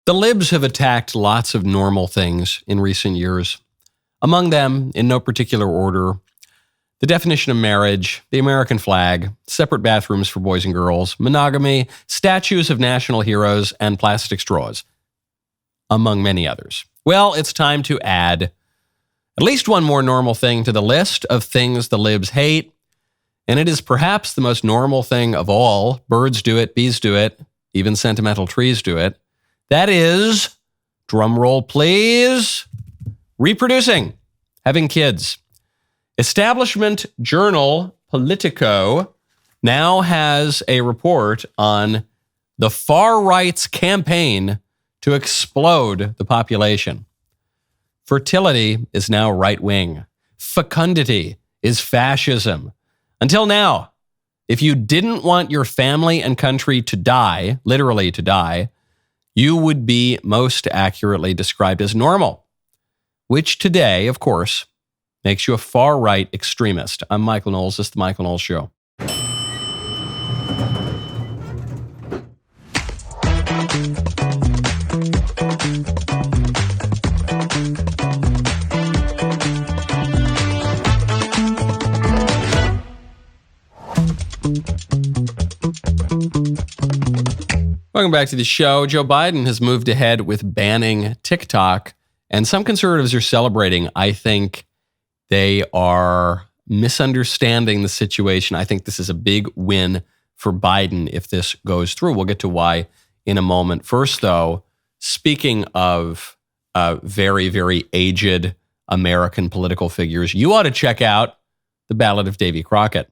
The libs have attacked lots of normal things in recent years. Among them, in no particular order, the definition of marriage, the American flag, separate bathrooms for boys and girls, monogamy, statues of national heroes, and plastic straws, among many others. Well, it's time to add at least one more normal thing to the list of things the libs hate, and it is perhaps the most normal thing of all. Birds do it, bees do it, even sentimental trees do it. That is, drum roll please, reproducing, having kids. Establishment journal Politico now has a report on the far right's campaign to explode the population. Fertility is now right-wing. Fecundity is fascism. Until now, if you didn't want your family and country to die, literally to die, you would be most accurately described as normal, which today, of course, makes you a far-right extremist. I'm Michael Knowles. This is The Michael Knowles Show. Welcome back to the show. Joe Biden has moved ahead with banning TikTok, and some conservatives are celebrating. I think they are misunderstanding the situation. I think this is a big win for Biden if this goes through. We'll get to why in a moment. First, though, speaking of very, very aged American political figures, you ought to check out the Ballad of Davy Crockett.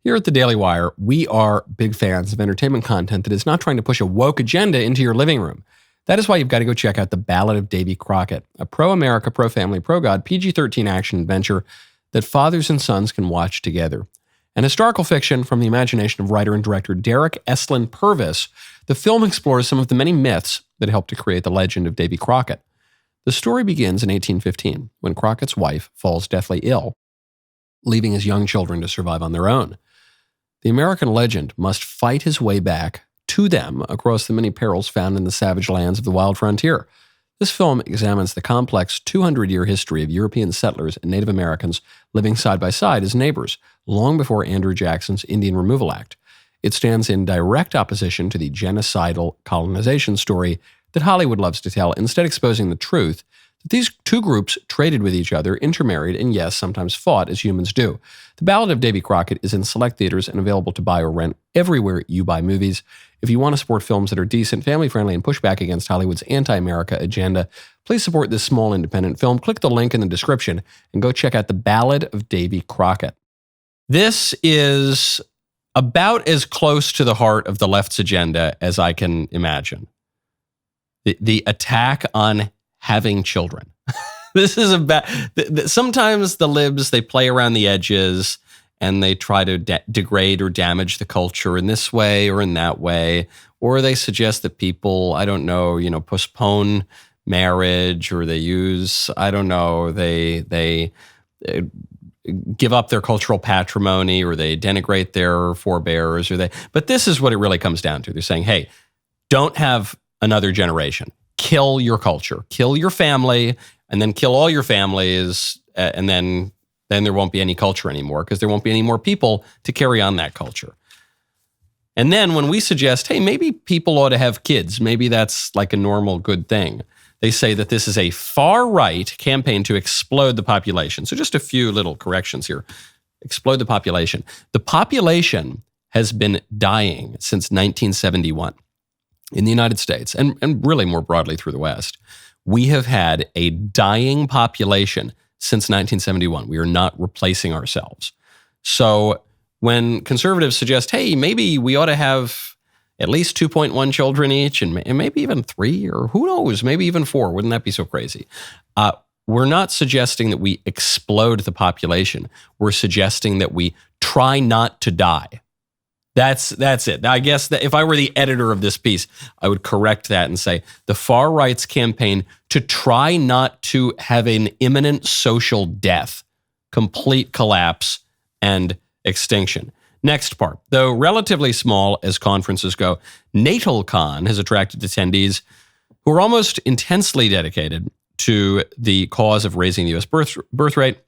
Here at the DailyWire, we are big fans of entertainment content that is not trying to push a woke agenda into your living room. That is why you've got to go check out The Ballad of Davy Crockett, a pro-America, pro-family, pro-God, PG-13 action adventure that fathers and sons can watch together. An historical fiction from the imagination of writer and director Derek Estlin Purvis, the film explores some of the many myths that helped to create the legend of Davy Crockett. The story begins in 1815, when Crockett's wife falls deathly ill, leaving his young children to survive on their own. The American legend must fight his way back to them across the many perils found in the savage lands of the wild frontier. This film examines the complex 200-year history of European settlers and Native Americans living side by side as neighbors, long before Andrew Jackson's Indian Removal Act. It stands in direct opposition to the genocidal colonization story that Hollywood loves to tell, instead exposing the truth that these two groups traded with each other, intermarried, and yes, sometimes fought as humans do. The Ballad of Davy Crockett is in select theaters and available to buy or rent everywhere you buy movies. If you want to support films that are decent, family-friendly, and push back against Hollywood's anti-America agenda, please support this small independent film. Click the link in the description and go check out The Ballad of Davy Crockett. This is about as close to the heart of the left's agenda as I can imagine. The attack on having children. This is about, sometimes the libs, they play around the edges and they try to degrade or damage the culture in this way or in that way. Or they suggest that people, I don't know, postpone marriage, or they use, I don't know, they give up their cultural patrimony, or they denigrate their forebears, but this is what it really comes down to. They're saying, hey, don't have another generation. Kill your culture, kill your family, and then kill all your families, and then there won't be any culture anymore, because there won't be any more people to carry on that culture. And then when we suggest, hey, maybe people ought to have kids, maybe that's like a normal good thing, they say that this is a far-right campaign to explode the population. So just a few little corrections here. Explode the population. The population has been dying since 1971. In the United States, and really more broadly through the West, we have had a dying population since 1971. We are not replacing ourselves. So when conservatives suggest, hey, maybe we ought to have at least 2.1 children each, and maybe even 3, or who knows, maybe even 4, wouldn't that be so crazy? We're not suggesting that we explode the population. We're suggesting that we try not to die. That's it. I guess that if I were the editor of this piece, I would correct that and say the far right's campaign to try not to have an imminent social death, complete collapse, and extinction. Next part. Though relatively small as conferences go, NatalCon has attracted attendees who are almost intensely dedicated to the cause of raising the U.S. birth rate.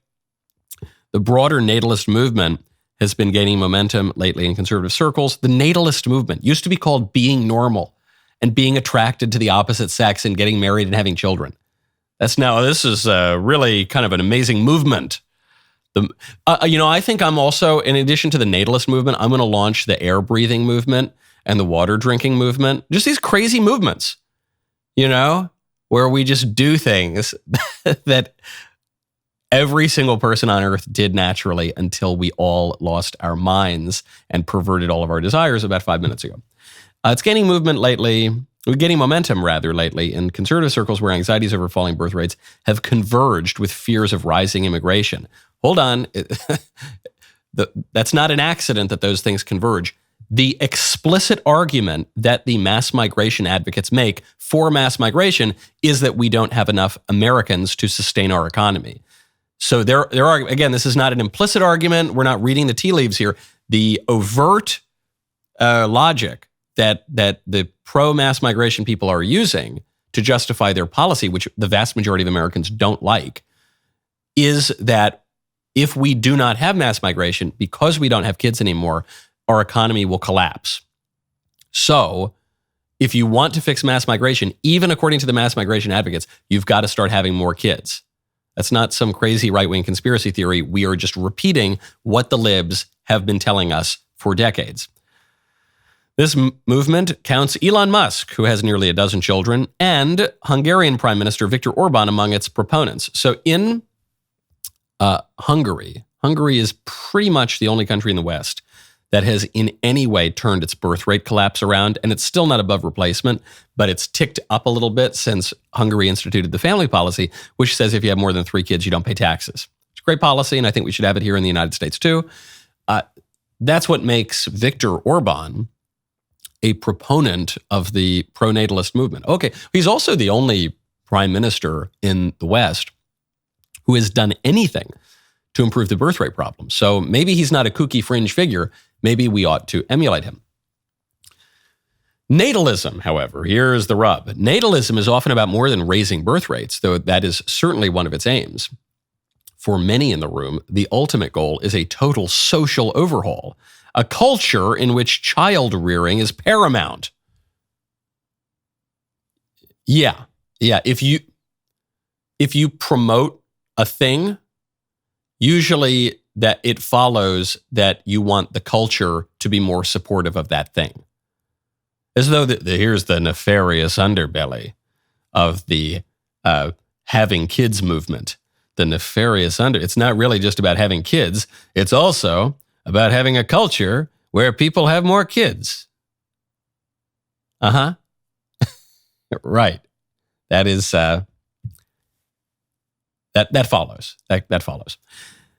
The broader natalist movement has been gaining momentum lately in conservative circles. The natalist movement used to be called being normal and being attracted to the opposite sex and getting married and having children. This is really kind of an amazing movement. I think I'm also, in addition to the natalist movement, I'm going to launch the air breathing movement and the water drinking movement. Just these crazy movements, where we just do things that every single person on earth did naturally until we all lost our minds and perverted all of our desires about 5 minutes ago. It's gaining momentum lately in conservative circles where anxieties over falling birth rates have converged with fears of rising immigration. Hold on. That's not an accident that those things converge. The explicit argument that the mass migration advocates make for mass migration is that we don't have enough Americans to sustain our economy. So there are, again, this is not an implicit argument. We're not reading the tea leaves here. The overt logic that the pro-mass migration people are using to justify their policy, which the vast majority of Americans don't like, is that if we do not have mass migration, because we don't have kids anymore, our economy will collapse. So if you want to fix mass migration, even according to the mass migration advocates, you've got to start having more kids. That's not some crazy right-wing conspiracy theory. We are just repeating what the libs have been telling us for decades. This movement counts Elon Musk, who has nearly a dozen children, and Hungarian Prime Minister Viktor Orban among its proponents. So in Hungary is pretty much the only country in the West that has in any way turned its birth rate collapse around, and it's still not above replacement, but it's ticked up a little bit since Hungary instituted the family policy, which says if you have more than 3 kids, you don't pay taxes. It's a great policy, and I think we should have it here in the United States too. That's what makes Viktor Orban a proponent of the pro-natalist movement. Okay, he's also the only prime minister in the West who has done anything to improve the birth rate problem. So maybe he's not a kooky fringe figure. Maybe we ought to emulate him. Natalism, however, here's the rub. Natalism is often about more than raising birth rates, though that is certainly one of its aims. For many in the room, the ultimate goal is a total social overhaul, a culture in which child rearing is paramount. Yeah. If you promote a thing, usually that it follows that you want the culture to be more supportive of that thing. As though here's the nefarious underbelly of the having kids movement. The nefarious it's not really just about having kids. It's also about having a culture where people have more kids. Right. That is that follows. That follows.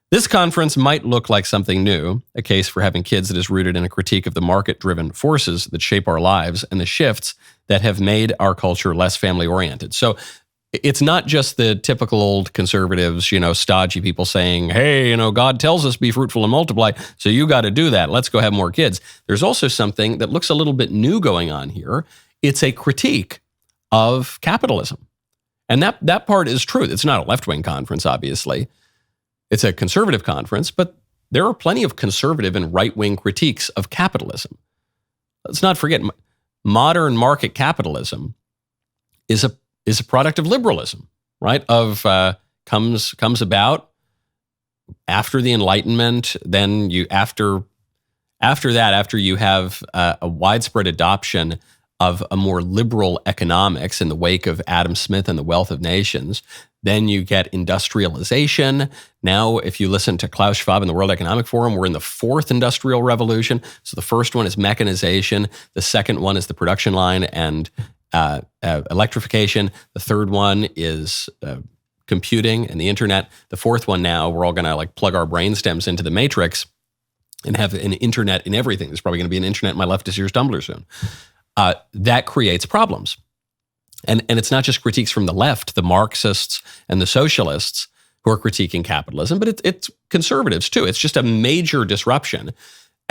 This conference might look like something new, a case for having kids that is rooted in a critique of the market-driven forces that shape our lives and the shifts that have made our culture less family-oriented. So it's not just the typical old conservatives, stodgy people saying, hey, God tells us be fruitful and multiply, so you got to do that. Let's go have more kids. There's also something that looks a little bit new going on here. It's a critique of capitalism. And that part is true. It's not a left-wing conference, obviously. It's a conservative conference, but there are plenty of conservative and right-wing critiques of capitalism. Let's not forget, modern market capitalism is a product of liberalism, right? Comes about after the Enlightenment. Then after you have a widespread adoption of a more liberal economics in the wake of Adam Smith and the Wealth of Nations, then you get industrialization. Now, if you listen to Klaus Schwab in the World Economic Forum, we're in the 4th industrial revolution. So the first one is mechanization. The second one is the production line and electrification. The third one is computing and the internet. The fourth one now, we're all going to plug our brainstems into the matrix and have an internet in everything. There's probably going to be an internet in my leftist ears tumbler soon. That creates problems. And it's not just critiques from the left, the Marxists and the socialists who are critiquing capitalism, but it's conservatives too. It's just a major disruption.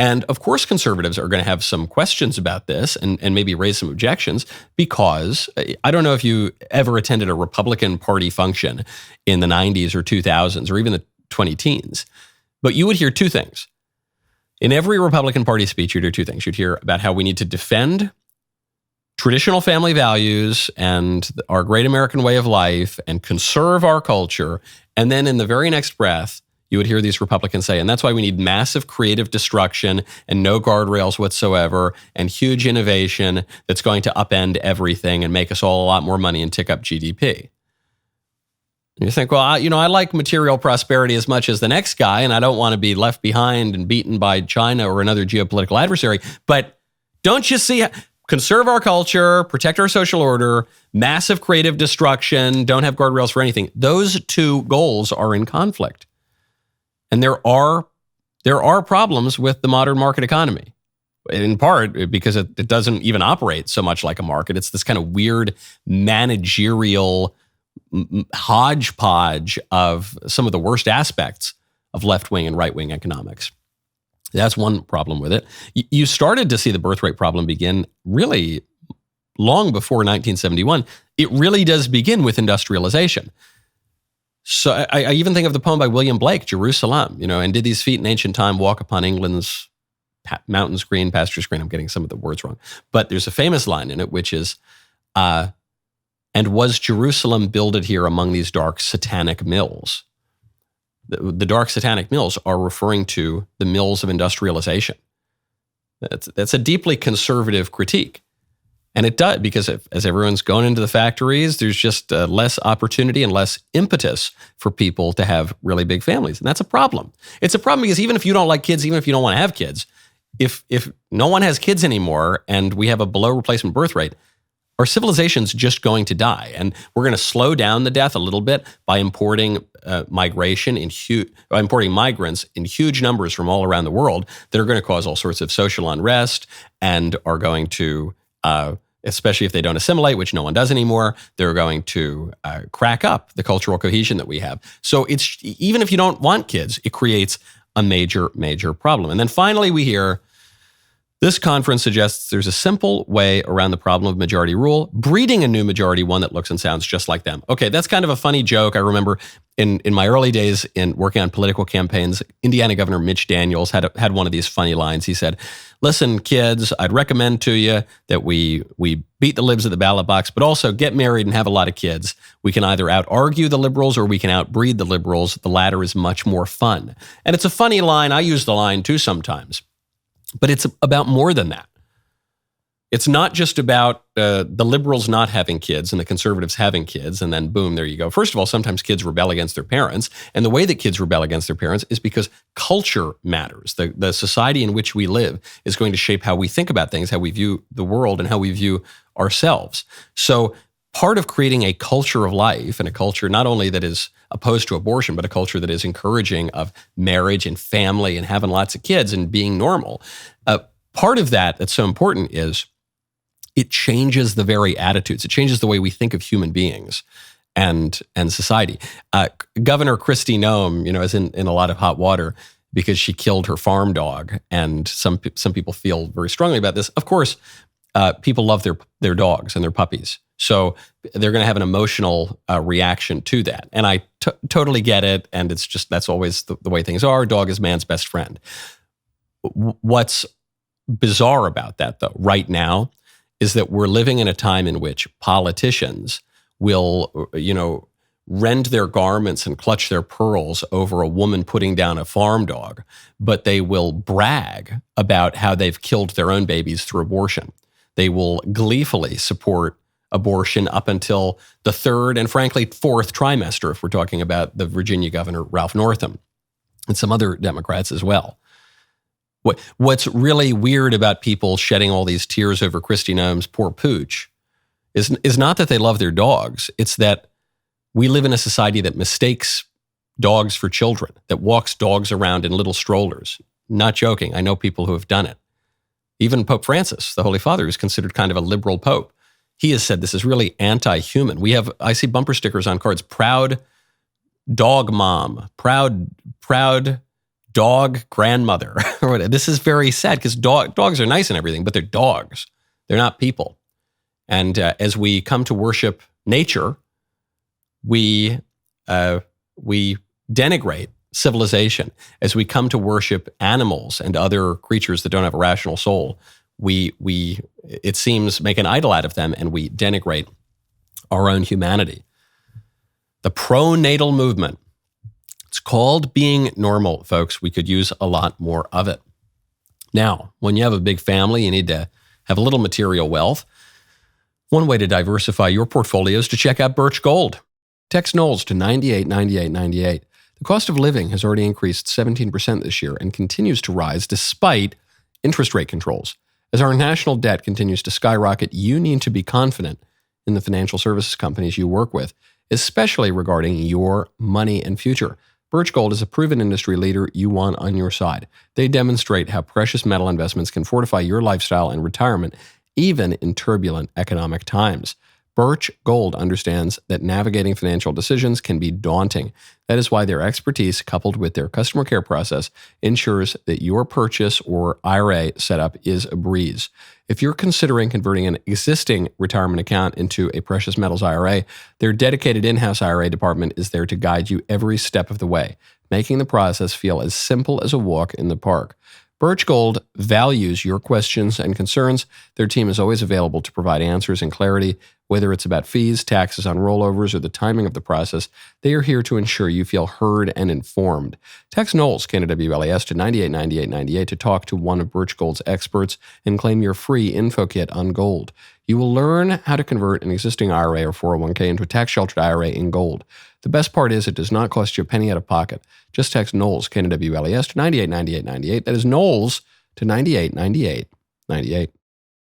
And of course, conservatives are going to have some questions about this and maybe raise some objections, because I don't know if you ever attended a Republican Party function in the 90s or 2000s or even the 2010s, but you would hear two things. In every Republican Party speech, you'd hear two things. You'd hear about how we need to defend traditional family values and our great American way of life and conserve our culture. And then in the very next breath, you would hear these Republicans say, and that's why we need massive creative destruction and no guardrails whatsoever and huge innovation that's going to upend everything and make us all a lot more money and tick up GDP. And you think, well, I like material prosperity as much as the next guy, and I don't want to be left behind and beaten by China or another geopolitical adversary. But don't you see, conserve our culture, protect our social order, massive creative destruction, don't have guardrails for anything. Those two goals are in conflict. And there are problems with the modern market economy, in part because it doesn't even operate so much like a market. It's this kind of weird managerial hodgepodge of some of the worst aspects of left-wing and right-wing economics. That's one problem with it. You started to see the birth rate problem begin really long before 1971. It really does begin with industrialization. So I even think of the poem by William Blake, Jerusalem, and did these feet in ancient time walk upon England's mountains green, pastures green. I'm getting some of the words wrong. But there's a famous line in it, which is, and was Jerusalem builded here among these dark satanic mills? The dark satanic mills are referring to the mills of industrialization. That's a deeply conservative critique. And it does, because as everyone's going into the factories, there's just less opportunity and less impetus for people to have really big families. And that's a problem. It's a problem because even if you don't like kids, even if you don't want to have kids, if no one has kids anymore and we have a below replacement birth rate, our civilization's just going to die. And we're going to slow down the death a little bit by importing importing migrants in huge numbers from all around the world that are going to cause all sorts of social unrest and are going to, especially if they don't assimilate, which no one does anymore, they're going to crack up the cultural cohesion that we have. So it's, even if you don't want kids, it creates a major, major problem. And then finally we hear, this conference suggests there's a simple way around the problem of majority rule, breeding a new majority, one that looks and sounds just like them. Okay, that's kind of a funny joke. I remember in my early days in working on political campaigns, Indiana Governor Mitch Daniels had one of these funny lines. He said, listen, kids, I'd recommend to you that we beat the libs at the ballot box, but also get married and have a lot of kids. We can either out-argue the liberals or we can outbreed the liberals. The latter is much more fun. And it's a funny line. I use the line too sometimes. But it's about more than that. It's not just about the liberals not having kids and the conservatives having kids, and then boom, there you go. First of all, sometimes kids rebel against their parents, and the way that kids rebel against their parents is because culture matters. The society in which we live is going to shape how we think about things, how we view the world, and how we view ourselves. So part of creating a culture of life, and a culture not only that is opposed to abortion, but a culture that is encouraging of marriage and family and having lots of kids and being normal. Part of that that's so important is it changes the very attitudes. It changes the way we think of human beings and society. Governor Kristi Noem, is in a lot of hot water because she killed her farm dog, and some people feel very strongly about this. Of course, people love their dogs and their puppies. So they're going to have an emotional reaction to that. And I totally get it. And it's just, that's always the way things are. Dog is man's best friend. What's bizarre about that, though, right now, is that we're living in a time in which politicians will, rend their garments and clutch their pearls over a woman putting down a farm dog, but they will brag about how they've killed their own babies through abortion. They will gleefully support abortion up until the third and frankly fourth trimester, if we're talking about the Virginia governor, Ralph Northam, and some other Democrats as well. What's really weird about people shedding all these tears over Kristi Noem's poor pooch is not that they love their dogs. It's that we live in a society that mistakes dogs for children, that walks dogs around in little strollers. Not joking. I know people who have done it. Even Pope Francis, the Holy Father, is considered kind of a liberal pope. He has said this is really anti-human. I see bumper stickers on cards, proud dog mom, proud dog grandmother. This is very sad because dogs are nice and everything, but they're dogs. They're not people. And as we come to worship nature, we denigrate civilization. As we come to worship animals and other creatures that don't have a rational soul, we it seems make an idol out of them, and we denigrate our own humanity. The pronatal movement. It's called being normal, folks. We could use a lot more of it. Now, when you have a big family, you need to have a little material wealth. One way to diversify your portfolio is to check out Birch Gold. Text Knowles to 989898. The cost of living has already increased 17% this year and continues to rise despite interest rate controls. As our national debt continues to skyrocket, you need to be confident in the financial services companies you work with, especially regarding your money and future. Birch Gold is a proven industry leader you want on your side. They demonstrate how precious metal investments can fortify your lifestyle and retirement, even in turbulent economic times. Birch Gold understands that navigating financial decisions can be daunting. That is why their expertise, coupled with their customer care process, ensures that your purchase or IRA setup is a breeze. If you're considering converting an existing retirement account into a precious metals IRA, their dedicated in-house IRA department is there to guide you every step of the way, making the process feel as simple as a walk in the park. Birch Gold values your questions and concerns. Their team is always available to provide answers and clarity. Whether it's about fees, taxes on rollovers, or the timing of the process, they are here to ensure you feel heard and informed. Text Knowles, KNWLAS, to 989898 to talk to one of Birch Gold's experts and claim your free info kit on gold. You will learn how to convert an existing IRA or 401k into a tax-sheltered IRA in gold. The best part is it does not cost you a penny out of pocket. Just text Knowles, KNWLAS, to 989898. That is Knowles to 989898.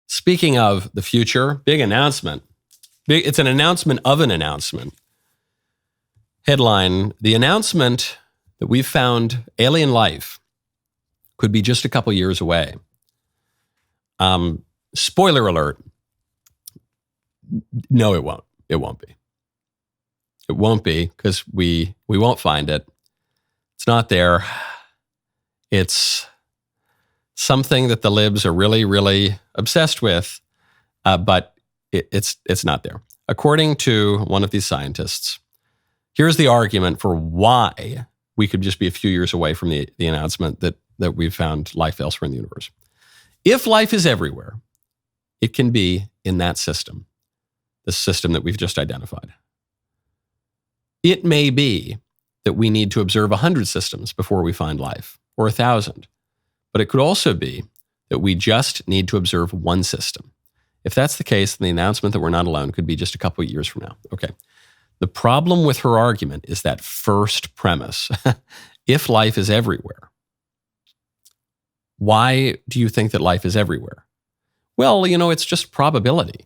Speaking of the future, big announcement. It's an announcement of an announcement. Headline, the announcement that we've found alien life could be just a couple years away. Spoiler alert. No, it won't. It won't be. It won't be because we won't find it. It's not there. It's something that the libs are really, really obsessed with, but it's not there. According to one of these scientists, here's the argument for why we could just be a few years away from the announcement that we've found life elsewhere in the universe. If life is everywhere, it can be in that system, the system that we've just identified. It may be that we need to observe 100 systems before we find life, or 1,000. But it could also be that we just need to observe one system. If that's the case, then the announcement that we're not alone could be just a couple of years from now. Okay. The problem with her argument is that first premise. If life is everywhere, why do you think that life is everywhere? Well, it's just probability.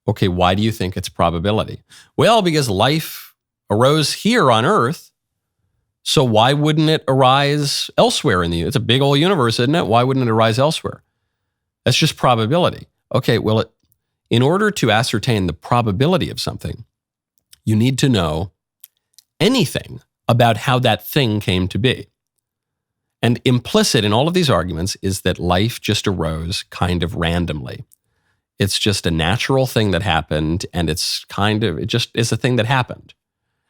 Okay, why do you think it's probability? Well, because life arose here on Earth, so why wouldn't it arise elsewhere in it's a big old universe, isn't it? Why wouldn't it arise elsewhere? That's just probability. Okay, well, in order to ascertain the probability of something, you need to know anything about how that thing came to be. And implicit in all of these arguments is that life just arose kind of randomly. It's just a natural thing that happened, and it just is a thing that happened.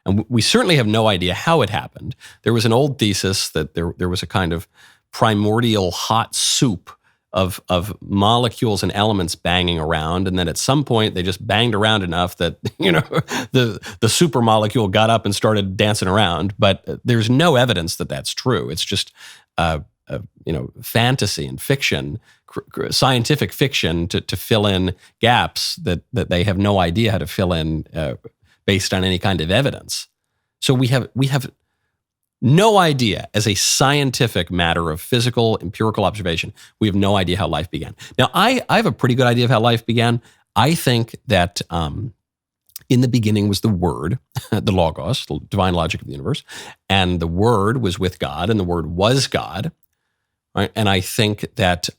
And we certainly have no idea how it happened. There was an old thesis that there was a kind of primordial hot soup of molecules and elements banging around, and then at some point they just banged around enough that the super molecule got up and started dancing around. But there's no evidence that that's true. It's just fantasy and fiction, scientific fiction to fill in gaps that they have no idea how to fill in based on any kind of evidence. So we have no idea, as a scientific matter of physical, empirical observation, we have no idea how life began. Now, I have a pretty good idea of how life began. I think that in the beginning was the Word, the Logos, the divine logic of the universe, and the Word was with God, and the Word was God. Right? And I think that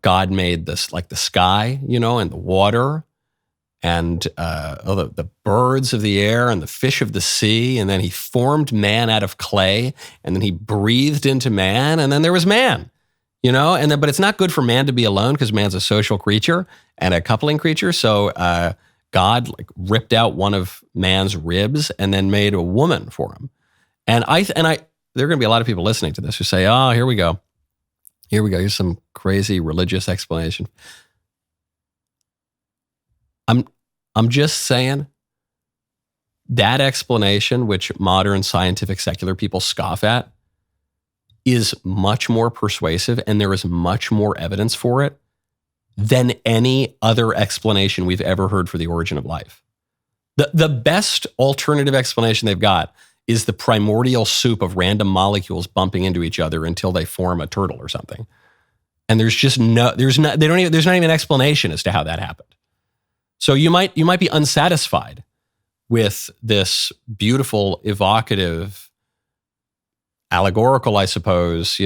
God made this, like the sky, and the water, and the birds of the air and the fish of the sea. And then he formed man out of clay, and then he breathed into man, and then there was man. But it's not good for man to be alone because man's a social creature and a coupling creature. So God ripped out one of man's ribs and then made a woman for him. And there are going to be a lot of people listening to this who say, "Oh, here we go. Here's some crazy religious explanation." I'm just saying that explanation, which modern scientific secular people scoff at, is much more persuasive, and there is much more evidence for it than any other explanation we've ever heard for the origin of life. The best alternative explanation they've got is the primordial soup of random molecules bumping into each other until they form a turtle or something. And there's not even an explanation as to how that happened. So you might be unsatisfied with this beautiful, evocative, allegorical, I suppose,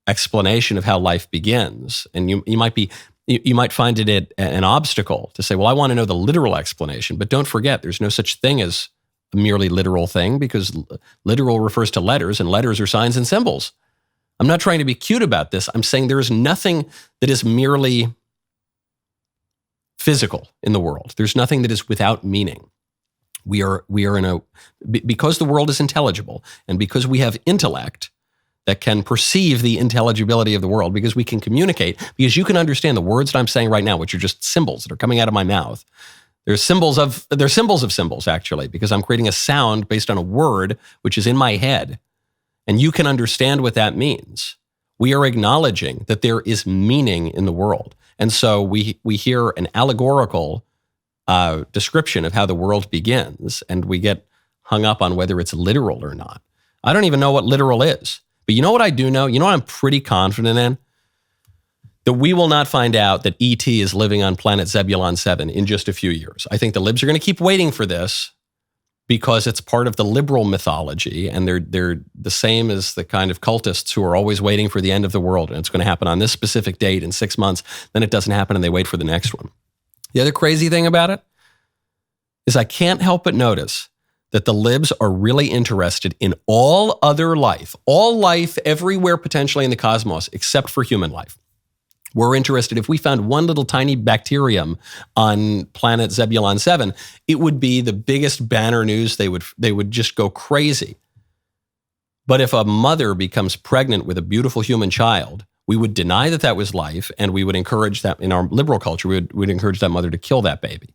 explanation of how life begins. And you might find it an obstacle to say, well, I want to know the literal explanation. But don't forget, there's no such thing as a merely literal thing, because literal refers to letters, and letters are signs and symbols. I'm not trying to be cute about this. I'm saying there is nothing that is merely physical in the world. There's nothing that is without meaning. We are because the world is intelligible, and because we have intellect that can perceive the intelligibility of the world, because we can communicate, because you can understand the words that I'm saying right now, which are just symbols that are coming out of my mouth. They're symbols of symbols, actually, because I'm creating a sound based on a word which is in my head, and you can understand what that means. We are acknowledging that there is meaning in the world. And so we hear an allegorical description of how the world begins, and we get hung up on whether it's literal or not. I don't even know what literal is. But you know what I do know? You know what I'm pretty confident in? That we will not find out that E.T. is living on planet Zebulon 7 in just a few years. I think the libs are going to keep waiting for this because it's part of the liberal mythology, and they're the same as the kind of cultists who are always waiting for the end of the world, and it's going to happen on this specific date in 6 months. Then it doesn't happen, and they wait for the next one. The other crazy thing about it is I can't help but notice that the libs are really interested in all life everywhere potentially in the cosmos, except for human life. We're interested, if we found one little tiny bacterium on planet Zebulon 7, it would be the biggest banner news. They would just go crazy. But if a mother becomes pregnant with a beautiful human child, we would deny that that was life, and we would encourage that, in our liberal culture, we'd encourage that mother to kill that baby.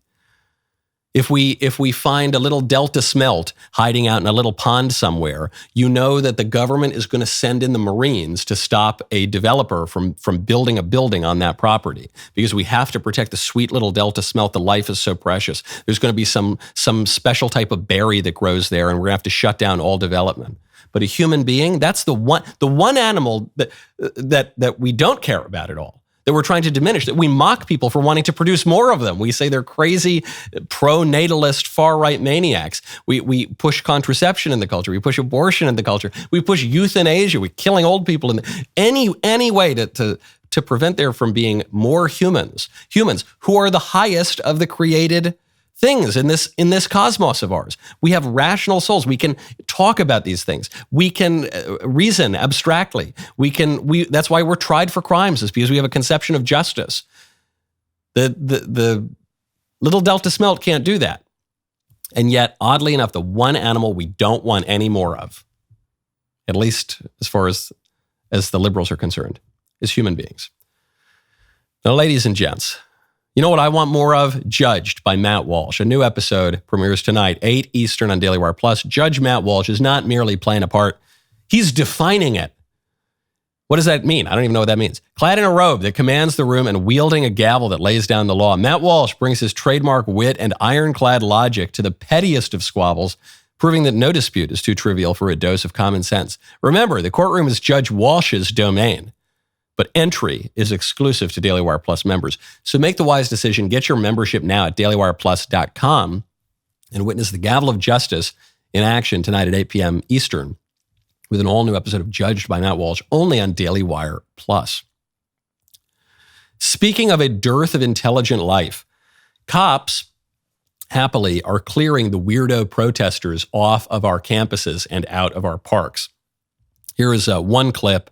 If we find a little delta smelt hiding out in a little pond somewhere, you know that the government is going to send in the Marines to stop a developer from building a building on that property, because we have to protect the sweet little delta smelt. The life is so precious. There's going to be some special type of berry that grows there, and we're going to have to shut down all development. But a human being, that's the one animal that we don't care about at all, that we're trying to diminish, that we mock people for wanting to produce more of them. We say they're crazy, pro-natalist, far-right maniacs. We push contraception in the culture. We push abortion in the culture. We push euthanasia. We're killing old people in any way to prevent there from being more humans who are the highest of the created things in this cosmos of ours. We have rational souls. We can talk about these things. We can reason abstractly. That's why we're tried for crimes, is because we have a conception of justice. The little delta smelt can't do that. And yet, oddly enough, the one animal we don't want any more of, at least as far as the liberals are concerned, is human beings. Now, ladies and gents, you know what I want more of? Judged by Matt Walsh. A new episode premieres tonight, 8 Eastern on DailyWire Plus. Judge Matt Walsh is not merely playing a part. He's defining it. What does that mean? I don't even know what that means. Clad in a robe that commands the room and wielding a gavel that lays down the law, Matt Walsh brings his trademark wit and ironclad logic to the pettiest of squabbles, proving that no dispute is too trivial for a dose of common sense. Remember, the courtroom is Judge Walsh's domain, but entry is exclusive to Daily Wire Plus members. So make the wise decision. Get your membership now at dailywireplus.com and witness the gavel of justice in action tonight at 8 p.m. Eastern with an all-new episode of Judged by Matt Walsh, only on Daily Wire Plus. Speaking of a dearth of intelligent life, Cops, happily, are clearing the weirdo protesters off of our campuses and out of our parks. Here is one clip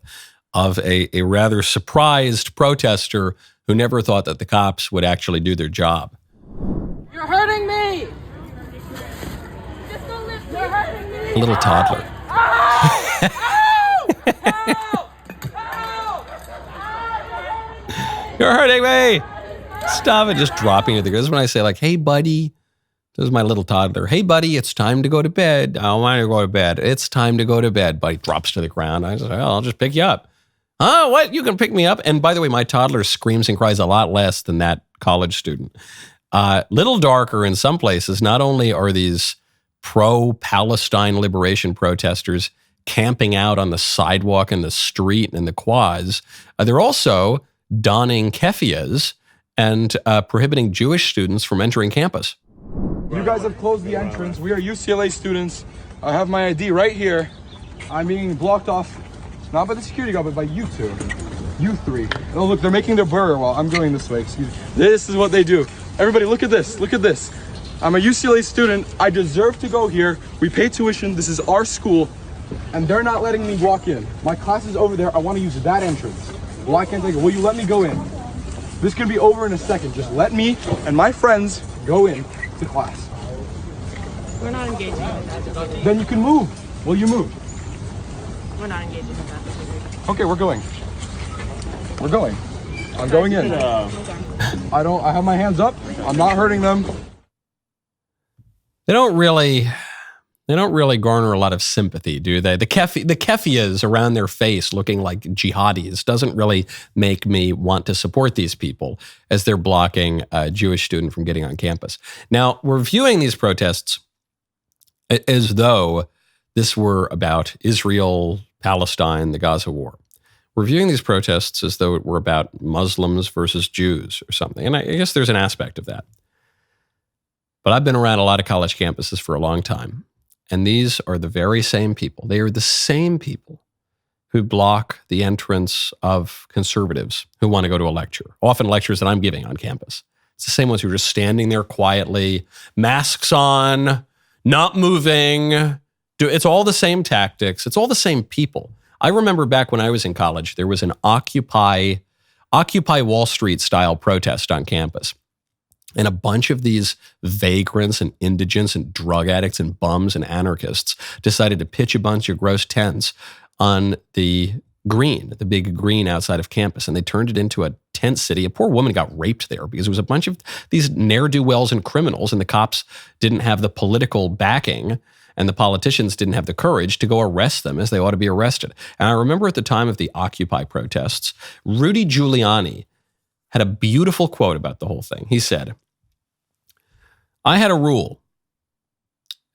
of a rather surprised protester who never thought that the cops would actually do their job. You're hurting me! You're hurting me! A little toddler. Help! Help! Help! You're hurting me! Stop it, just dropping to the ground. This is when I say, like, hey, buddy. This is my little toddler. Hey, buddy, it's time to go to bed. I want to go to bed. It's time to go to bed. Buddy drops to the ground. I say, well, I'll just pick you up. Huh? What? You can pick me up? And by the way, my toddler screams and cries a lot less than that college student. Little darker in some places. Not only are these pro-Palestine liberation protesters camping out on the sidewalk and the street and the quads, they're also donning keffiyehs and prohibiting Jewish students from entering campus. You guys have closed the entrance. We are UCLA students. I have my ID right here. I'm being blocked off, not by the security guard, but by you two. You three. Oh, look, they're making their burger while I'm going this way. Excuse me. This is what they do. Everybody, look at this. Look at this. I'm a UCLA student. I deserve to go here. We pay tuition. This is our school. And they're not letting me walk in. My class is over there. I want to use that entrance. Why can't they go? Will you let me go in? This could be over in a second. Just let me and my friends go in to class. We're not engaging with that. Then you can move. Will you move? We're not engaging with that. Okay, we're going. We're going. I'm going in. I have my hands up. I'm not hurting them. They don't really garner a lot of sympathy, do they? The keffiyehs around their face looking like jihadis doesn't really make me want to support these people as they're blocking a Jewish student from getting on campus. Now, we're viewing these protests as though this were about Israel, Palestine, the Gaza war. We're viewing these protests as though it were about Muslims versus Jews or something. And I guess there's an aspect of that. But I've been around a lot of college campuses for a long time. And these are the very same people. They are the same people who block the entrance of conservatives who want to go to a lecture, often lectures that I'm giving on campus. It's the same ones who are just standing there quietly, masks on, not moving. It's all the same tactics. It's all the same people. I remember back when I was in college, there was an Occupy Wall Street style protest on campus. And a bunch of these vagrants and indigents and drug addicts and bums and anarchists decided to pitch a bunch of gross tents on the green, the big green outside of campus. And they turned it into a tent city. A poor woman got raped there because there was a bunch of these ne'er-do-wells and criminals, and the cops didn't have the political backing and the politicians didn't have the courage to go arrest them as they ought to be arrested. And I remember at the time of the Occupy protests, Rudy Giuliani had a beautiful quote about the whole thing. He said, I had a rule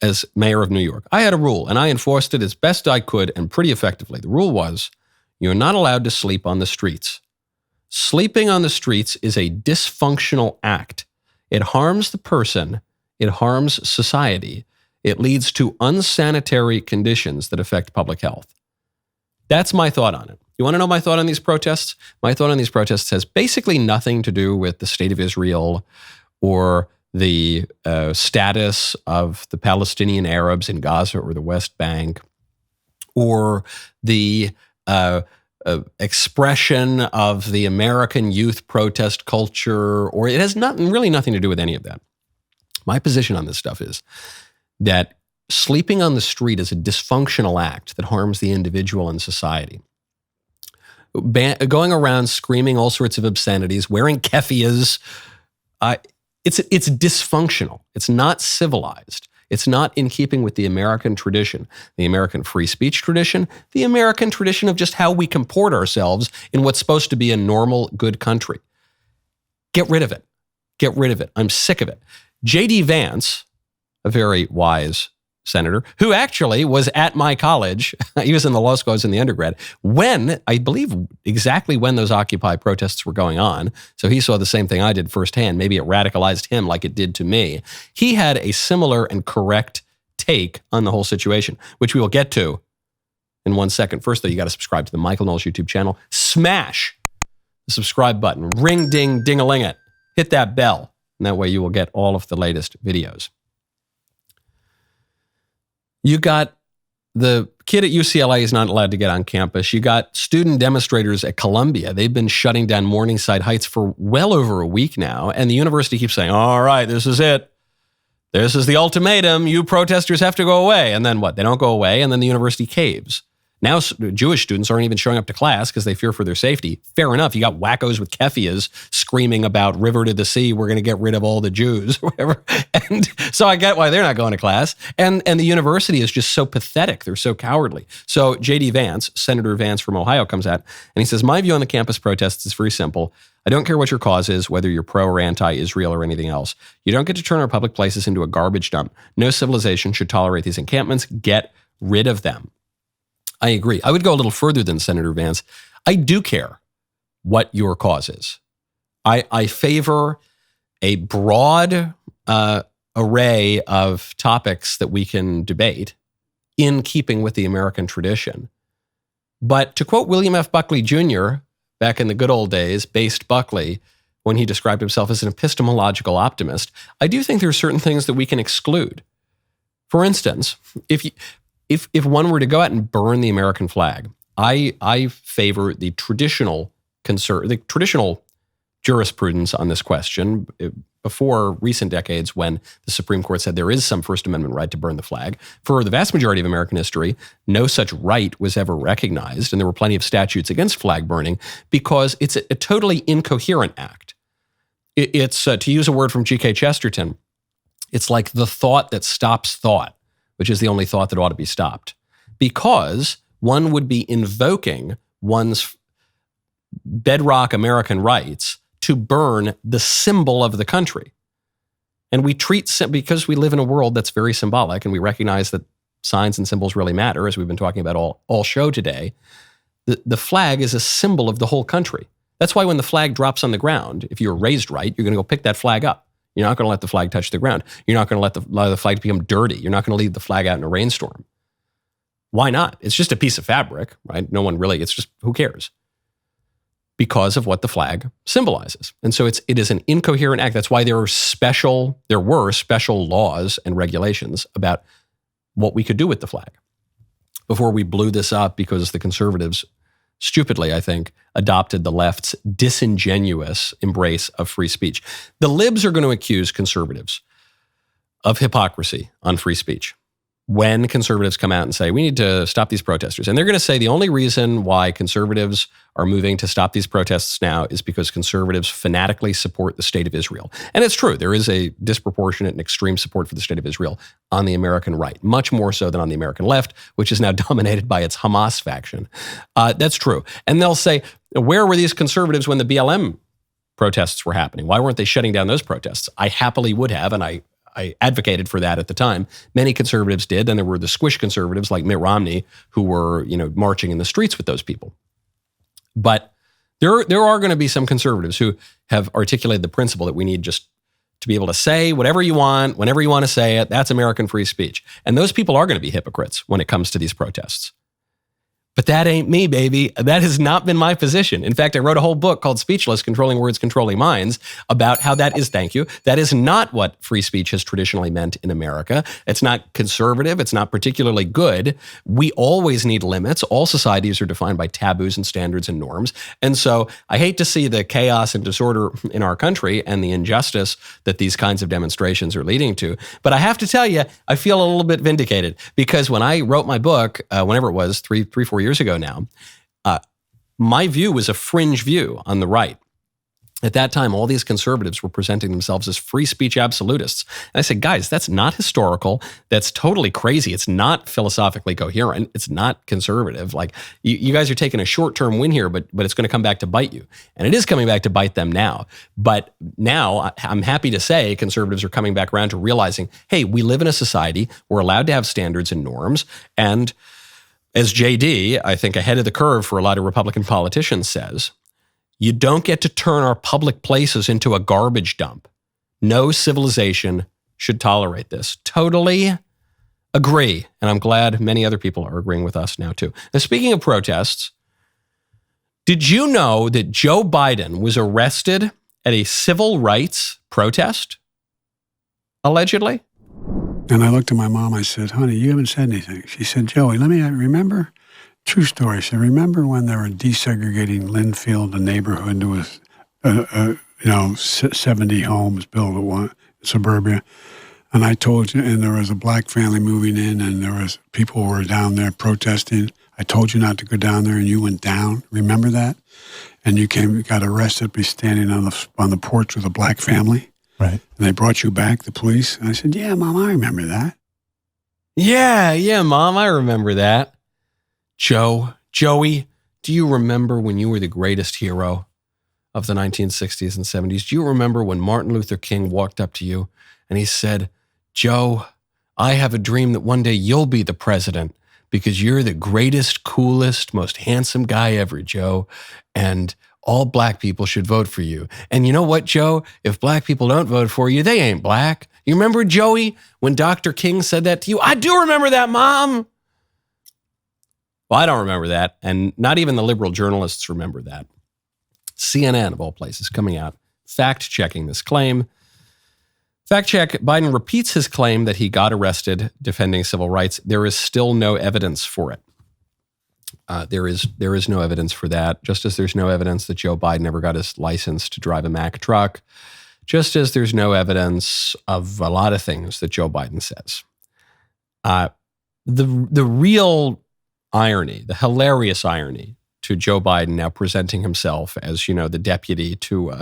as mayor of New York. I had a rule, and I enforced it as best I could and pretty effectively. The rule was, you're not allowed to sleep on the streets. Sleeping on the streets is a dysfunctional act. It harms the person. It harms society. It leads to unsanitary conditions that affect public health. That's my thought on it. You want to know my thought on these protests? My thought on these protests has basically nothing to do with the state of Israel or the status of the Palestinian Arabs in Gaza or the West Bank, or the expression of the American youth protest culture, or it has really nothing to do with any of that. My position on this stuff is that sleeping on the street is a dysfunctional act that harms the individual and society. Going around screaming all sorts of obscenities, wearing keffiyehs, it's dysfunctional. It's not civilized. It's not in keeping with the American tradition, the American free speech tradition, the American tradition of just how we comport ourselves in what's supposed to be a normal, good country. Get rid of it. Get rid of it. I'm sick of it. J.D. Vance, a very wise senator, who actually was at my college. He was in the law school, I was in the undergrad, when, I believe exactly when those Occupy protests were going on. So he saw the same thing I did firsthand. Maybe it radicalized him like it did to me. He had a similar and correct take on the whole situation, which we will get to in 1 second. First, though, you got to subscribe to the Michael Knowles YouTube channel. Smash the subscribe button. Ring, ding, ding-a-ling it. Hit that bell. And that way you will get all of the latest videos. You got the kid at UCLA is not allowed to get on campus. You got student demonstrators at Columbia. They've been shutting down Morningside Heights for well over a week now. And the university keeps saying, all right, this is it. This is the ultimatum. You protesters have to go away. And then what? They don't go away. And then the university caves. Now Jewish students aren't even showing up to class because they fear for their safety. Fair enough. You got wackos with kefias screaming about river to the sea. We're going to get rid of all the Jews or whatever. And so I get why they're not going to class. And the university is just so pathetic. They're so cowardly. So J.D. Vance, Senator Vance from Ohio, comes out and he says, my view on the campus protests is very simple. I don't care what your cause is, whether you're pro or anti-Israel or anything else. You don't get to turn our public places into a garbage dump. No civilization should tolerate these encampments. Get rid of them. I agree. I would go a little further than Senator Vance. I do care what your cause is. I favor a broad array of topics that we can debate in keeping with the American tradition. But to quote William F. Buckley Jr., back in the good old days, based Buckley, when he described himself as an epistemological optimist, I do think there are certain things that we can exclude. For instance, if one were to go out and burn the American flag, I favor the traditional jurisprudence on this question before recent decades when the Supreme Court said there is some First Amendment right to burn the flag. For the vast majority of American history, no such right was ever recognized, and there were plenty of statutes against flag burning because it's a totally incoherent act. It's to use a word from G.K. Chesterton, it's like the thought that stops thought, which is the only thought that ought to be stopped, because one would be invoking one's bedrock American rights to burn the symbol of the country. And we treat, because we live in a world that's very symbolic and we recognize that signs and symbols really matter, as we've been talking about all show today, the flag is a symbol of the whole country. That's why when the flag drops on the ground, if you're raised right, you're going to go pick that flag up. You're not going to let the flag touch the ground. You're not going to let the flag become dirty. You're not going to leave the flag out in a rainstorm. Why not? It's just a piece of fabric, right? No one really, it's just, who cares? Because of what the flag symbolizes. And so it is an incoherent act. That's why there were special laws and regulations about what we could do with the flag before we blew this up because the conservatives stupidly, I think, adopted the left's disingenuous embrace of free speech. The libs are going to accuse conservatives of hypocrisy on free speech when conservatives come out and say, we need to stop these protesters. And they're going to say the only reason why conservatives are moving to stop these protests now is because conservatives fanatically support the state of Israel. And it's true. There is a disproportionate and extreme support for the state of Israel on the American right, much more so than on the American left, which is now dominated by its Hamas faction. That's true. And they'll say, where were these conservatives when the BLM protests were happening? Why weren't they shutting down those protests? I happily would have, and I advocated for that at the time. Many conservatives did. Then there were the squish conservatives like Mitt Romney who were, marching in the streets with those people. But there are going to be some conservatives who have articulated the principle that we need just to be able to say whatever you want, whenever you want to say it. That's American free speech. And those people are going to be hypocrites when it comes to these protests. But that ain't me, baby. That has not been my position. In fact, I wrote a whole book called Speechless, Controlling Words, Controlling Minds, about how that is not what free speech has traditionally meant in America. It's not conservative. It's not particularly good. We always need limits. All societies are defined by taboos and standards and norms. And so I hate to see the chaos and disorder in our country and the injustice that these kinds of demonstrations are leading to. But I have to tell you, I feel a little bit vindicated because when I wrote my book, whenever it was, 3-4 years ago now, my view was a fringe view on the right. At that time, all these conservatives were presenting themselves as free speech absolutists. And I said, guys, that's not historical. That's totally crazy. It's not philosophically coherent. It's not conservative. Like you guys are taking a short-term win here, but it's going to come back to bite you. And it is coming back to bite them now. But now I'm happy to say conservatives are coming back around to realizing, hey, we live in a society. We're allowed to have standards and norms. And as JD, I think ahead of the curve for a lot of Republican politicians says, you don't get to turn our public places into a garbage dump. No civilization should tolerate this. Totally agree. And I'm glad many other people are agreeing with us now too. Now, speaking of protests, did you know that Joe Biden was arrested at a civil rights protest, allegedly. And I looked at my mom. I said, honey, you haven't said anything. She said, Joey, remember, true story. She said, remember when they were desegregating Linfield, the neighborhood? There was, 70 homes built at one suburbia. And I told you, and there was a black family moving in, and there was people who were down there protesting. I told you not to go down there, and you went down. Remember that? And you got arrested by standing on the porch with a black family. Right. And they brought you back, the police. And I said, yeah, Mom, I remember that. Yeah, Mom, I remember that. Joey, do you remember when you were the greatest hero of the 1960s and 70s? Do you remember when Martin Luther King walked up to you and he said, Joe, I have a dream that one day you'll be the president because you're the greatest, coolest, most handsome guy ever, Joe. And all black people should vote for you. And you know what, Joe? If black people don't vote for you, they ain't black. You remember, Joey, when Dr. King said that to you? I do remember that, Mom. Well, I don't remember that. And not even the liberal journalists remember that. CNN, of all places, coming out, fact-checking this claim. Fact check, Biden repeats his claim that he got arrested defending civil rights. There is still no evidence for it. There is no evidence for that, just as there's no evidence that Joe Biden ever got his license to drive a Mack truck, just as there's no evidence of a lot of things that Joe Biden says. The real irony, the hilarious irony to Joe Biden now presenting himself as, the deputy to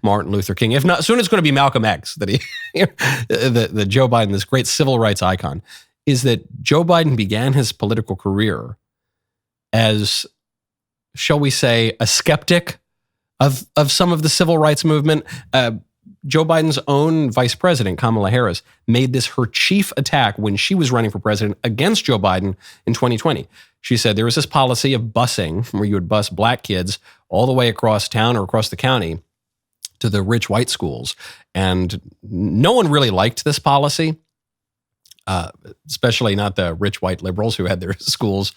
Martin Luther King, if not, soon it's going to be Malcolm X, that the Joe Biden, this great civil rights icon, is that Joe Biden began his political career as, shall we say, a skeptic of some of the civil rights movement. Joe Biden's own vice president, Kamala Harris, made this her chief attack when she was running for president against Joe Biden in 2020. She said there was this policy of busing where you would bus black kids all the way across town or across the county to the rich white schools. And no one really liked this policy. Especially not the rich white liberals who had their schools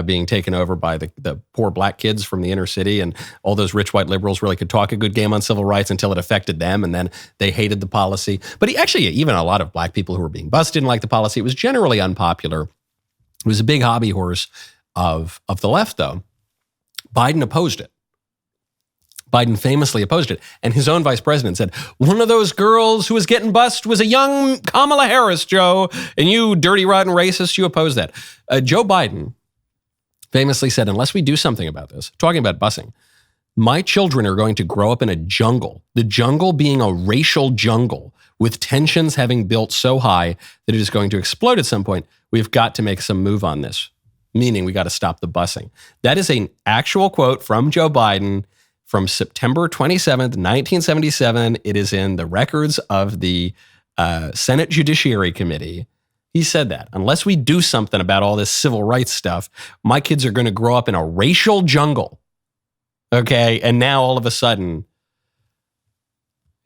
being taken over by the poor black kids from the inner city. And all those rich white liberals really could talk a good game on civil rights until it affected them. And then they hated the policy. But even a lot of black people who were being bused didn't like the policy. It was generally unpopular. It was a big hobby horse of the left, though. Biden opposed it. Biden famously opposed it. And his own vice president said, one of those girls who was getting bused was a young Kamala Harris, Joe. And you dirty, rotten racist, you oppose that. Joe Biden famously said, unless we do something about this, talking about busing, my children are going to grow up in a jungle, the jungle being a racial jungle with tensions having built so high that it is going to explode at some point. We've got to make some move on this, meaning we got to stop the busing. That is an actual quote from Joe Biden from September 27th, 1977. It is in the records of the Senate Judiciary Committee. He said that unless we do something about all this civil rights stuff, my kids are going to grow up in a racial jungle. Okay. And now all of a sudden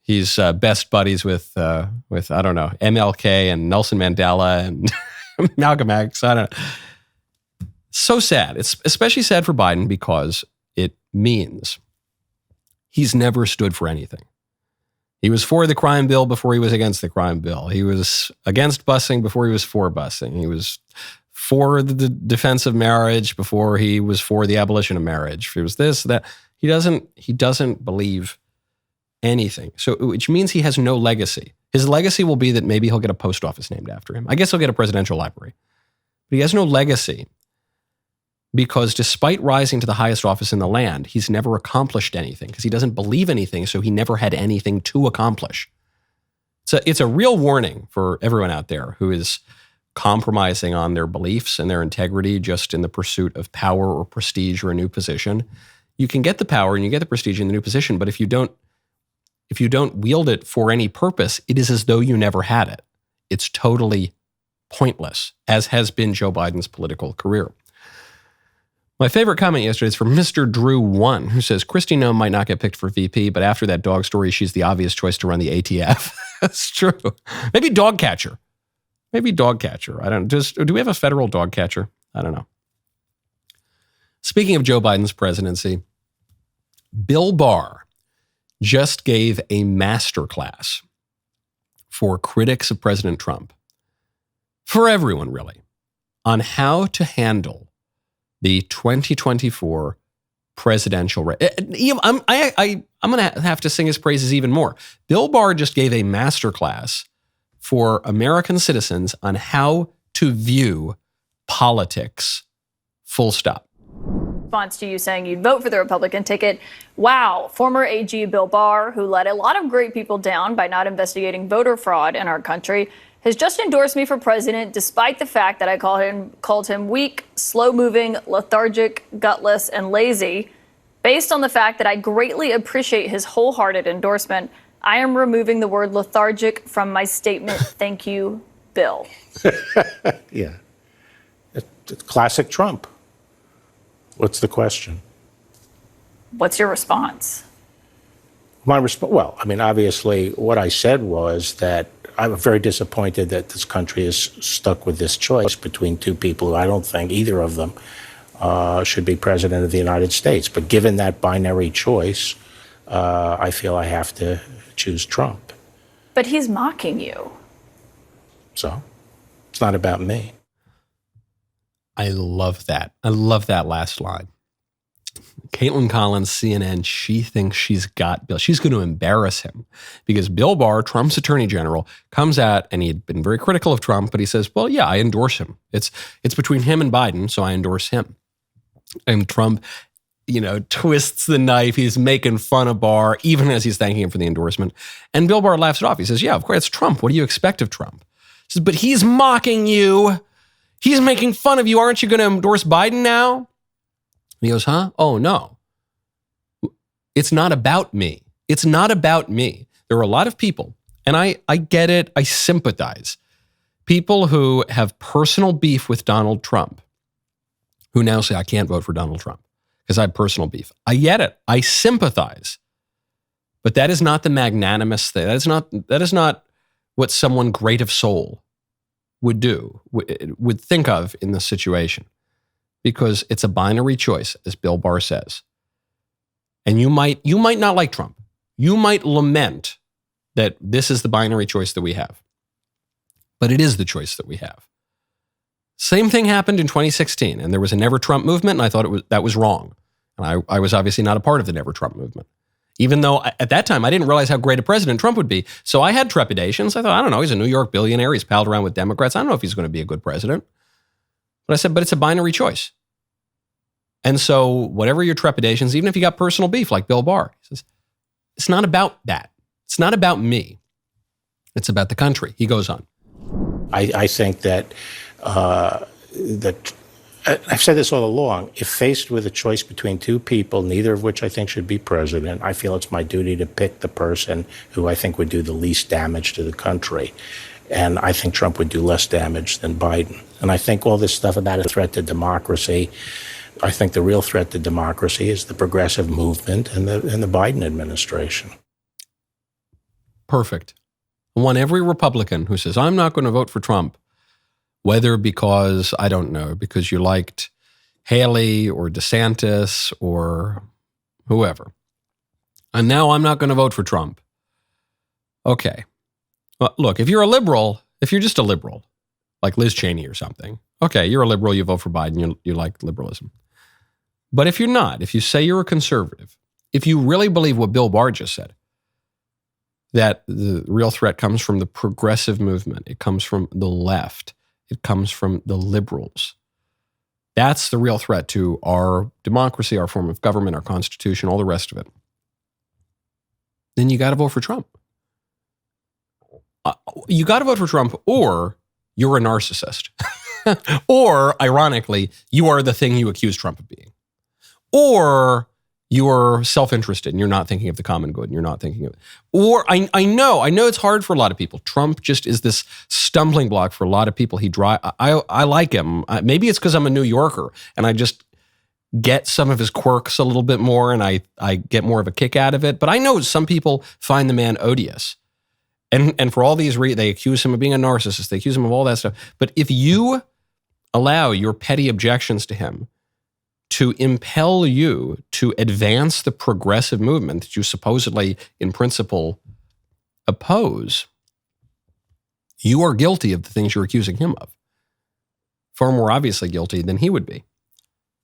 he's best buddies with, I don't know, MLK and Nelson Mandela and Malcolm X. I don't know. So sad. It's especially sad for Biden because it means he's never stood for anything. He was for the crime bill before he was against the crime bill. He was against busing before he was for busing. He was for the defense of marriage before he was for the abolition of marriage. He was this, that. He doesn't believe anything. So, which means he has no legacy. His legacy will be that maybe he'll get a post office named after him. I guess he'll get a presidential library. But he has no legacy. Because despite rising to the highest office in the land, he's never accomplished anything because he doesn't believe anything, so he never had anything to accomplish. So it's a real warning for everyone out there who is compromising on their beliefs and their integrity just in the pursuit of power or prestige or a new position. You can get the power and you get the prestige in the new position, but if you don't wield it for any purpose, it is as though you never had it. It's totally pointless, as has been Joe Biden's political career. My favorite comment yesterday is from Mr. Drew 1, who says, Kristi Noem might not get picked for VP, but after that dog story, she's the obvious choice to run the ATF. That's true. Maybe dog catcher. I don't know. Do we have a federal dog catcher? I don't know. Speaking of Joe Biden's presidency, Bill Barr just gave a masterclass for critics of President Trump, for everyone really, on how to handle the 2024 presidential race. I'm going to have to sing his praises even more. Bill Barr just gave a masterclass for American citizens on how to view politics, full stop. Response to you saying you'd vote for the Republican ticket. Wow, former AG Bill Barr, who let a lot of great people down by not investigating voter fraud in our country, has just endorsed me for president despite the fact that I called him weak, slow-moving, lethargic, gutless, and lazy. Based on the fact that I greatly appreciate his wholehearted endorsement, I am removing the word lethargic from my statement. Thank you, Bill. Yeah. It's classic Trump. What's the question? What's your response? Well, I mean, obviously, what I said was that I'm very disappointed that this country is stuck with this choice between two people who I don't think either of them should be president of the United States. But given that binary choice, I feel I have to choose Trump. But he's mocking you. So it's not about me. I love that. I love that last line. Caitlin Collins, CNN, she thinks she's got Bill. She's going to embarrass him because Bill Barr, Trump's attorney general, comes out and he had been very critical of Trump, but he says, well, yeah, I endorse him. It's between him and Biden, so I endorse him. And Trump, twists the knife. He's making fun of Barr, even as he's thanking him for the endorsement. And Bill Barr laughs it off. He says, yeah, of course, it's Trump. What do you expect of Trump? He says, but he's mocking you. He's making fun of you. Aren't you going to endorse Biden now? And he goes, huh? Oh, no. It's not about me. It's not about me. There are a lot of people, and I get it. I sympathize. People who have personal beef with Donald Trump, who now say, I can't vote for Donald Trump because I have personal beef. I get it. I sympathize. But that is not the magnanimous thing. That is not what someone great of soul would do, would think of in this situation, because it's a binary choice, as Bill Barr says. And you might not like Trump. You might lament that this is the binary choice that we have. But it is the choice that we have. Same thing happened in 2016, and there was a Never Trump movement, and I thought that was wrong. And I was obviously not a part of the Never Trump movement. Even though at that time, I didn't realize how great a president Trump would be. So I had trepidations. I thought, I don't know, he's a New York billionaire. He's palled around with Democrats. I don't know if he's going to be a good president. But I said, but it's a binary choice. And so whatever your trepidations, even if you got personal beef like Bill Barr, he says, it's not about that. It's not about me. It's about the country. He goes on. I think that I've said this all along. If faced with a choice between two people, neither of which I think should be president, I feel it's my duty to pick the person who I think would do the least damage to the country. And I think Trump would do less damage than Biden. And I think all this stuff about a threat to democracy, I think the real threat to democracy is the progressive movement and the Biden administration. Perfect. I want every Republican who says, I'm not going to vote for Trump, whether because, I don't know, because you liked Haley or DeSantis or whoever. And now I'm not going to vote for Trump. Okay. Well, look, if you're a liberal, if you're just a liberal, like Liz Cheney or something, okay, you're a liberal, you vote for Biden, you like liberalism. But if you're not, if you say you're a conservative, if you really believe what Bill Barr just said, that the real threat comes from the progressive movement, it comes from the left, it comes from the liberals. That's the real threat to our democracy, our form of government, our constitution, all the rest of it. Then you got to vote for Trump. You got to vote for Trump, or you're a narcissist. Or, ironically, you are the thing you accuse Trump of being. Or you're self-interested and you're not thinking of the common good and you're not thinking of it. Or I know it's hard for a lot of people. Trump just is this stumbling block for a lot of people. I like him. Maybe it's because I'm a New Yorker and I just get some of his quirks a little bit more and I get more of a kick out of it. But I know some people find the man odious. And for all these they accuse him of being a narcissist. They accuse him of all that stuff. But if you allow your petty objections to him to impel you to advance the progressive movement that you supposedly, in principle, oppose, you are guilty of the things you're accusing him of. Far more obviously guilty than he would be.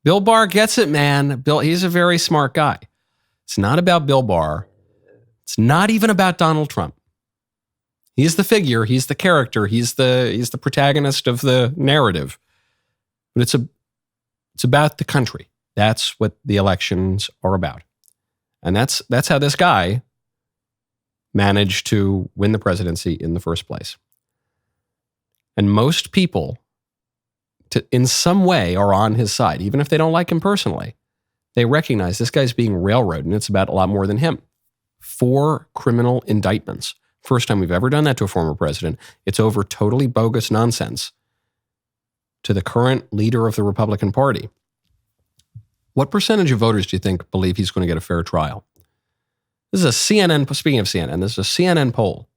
Bill Barr gets it, man. He's a very smart guy. It's not about Bill Barr. It's not even about Donald Trump. He's the figure. He's the character. He's the protagonist of the narrative. But it's about the country. That's what the elections are about. And that's how this guy managed to win the presidency in the first place. And most people, in some way, are on his side. Even if they don't like him personally, they recognize this guy's being railroaded, and it's about a lot more than him. 4 criminal indictments. First time we've ever done that to a former president. It's over totally bogus nonsense to the current leader of the Republican Party. What percentage of voters do you think believe he's going to get a fair trial? This is a CNN, speaking of CNN, this is a CNN poll.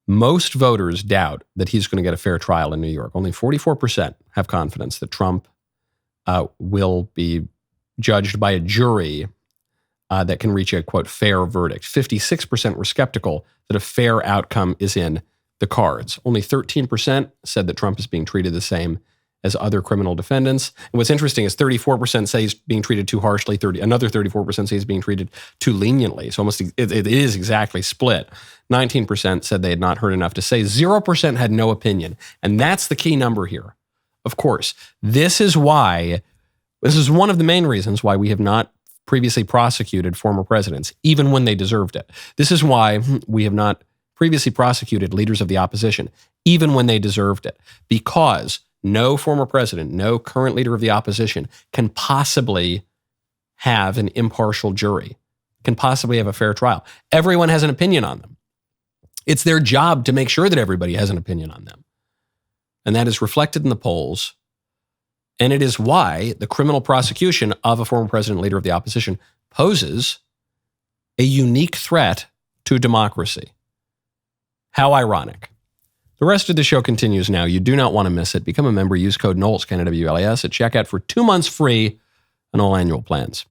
Most voters doubt that he's going to get a fair trial in New York. Only 44% have confidence that Trump will be judged by a jury that can reach a, quote, fair verdict. 56% were skeptical that a fair outcome is in the cards. Only 13% said that Trump is being treated the same as other criminal defendants. And what's interesting is 34% say he's being treated too harshly. Another 34% say he's being treated too leniently. So almost it is exactly split. 19% said they had not heard enough to say. 0% had no opinion. And that's the key number here. Of course, this is one of the main reasons why we have not previously prosecuted former presidents, even when they deserved it. This is why we have not previously prosecuted leaders of the opposition, even when they deserved it, because no former president, no current leader of the opposition can possibly have an impartial jury, can possibly have a fair trial. Everyone has an opinion on them. It's their job to make sure that everybody has an opinion on them. And that is reflected in the polls. And it is why the criminal prosecution of a former president, leader of the opposition, poses a unique threat to democracy. How ironic. The rest of the show continues now. You do not want to miss it. Become a member. Use code Knowles, Knowles at checkout for 2 months free on all annual plans.